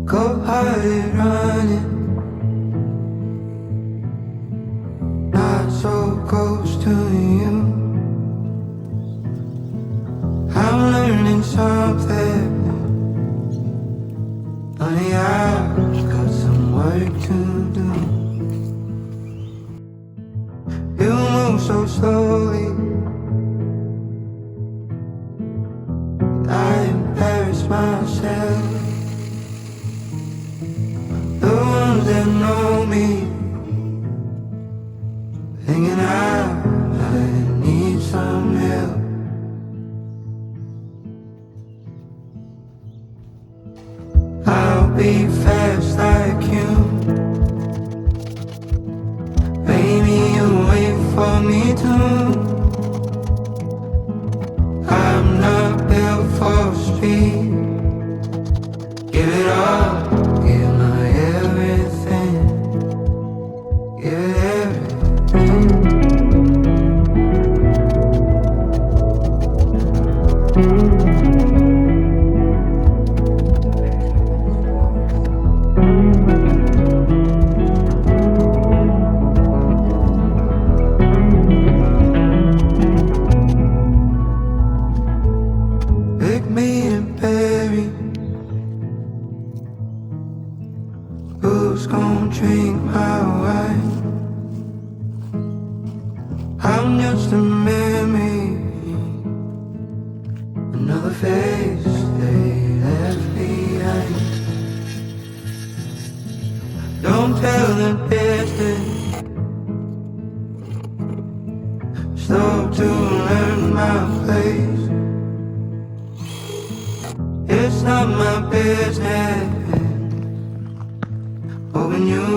cold-hearted running, not so close to you. I'm learning something, honey, I've got some work to do. You move so slowly, I embarrass myself. The ones that know me, thinking I need some help. I'll be fast like you, baby, you wait for me too. I'm not built for speed. Give it all, give my everything, give everything. Pick me and bury. Who's gonna drink my wine? I'm just a memory, another face they left behind. Don't tell the distance, slow to learn my place. It's not my business, hoping you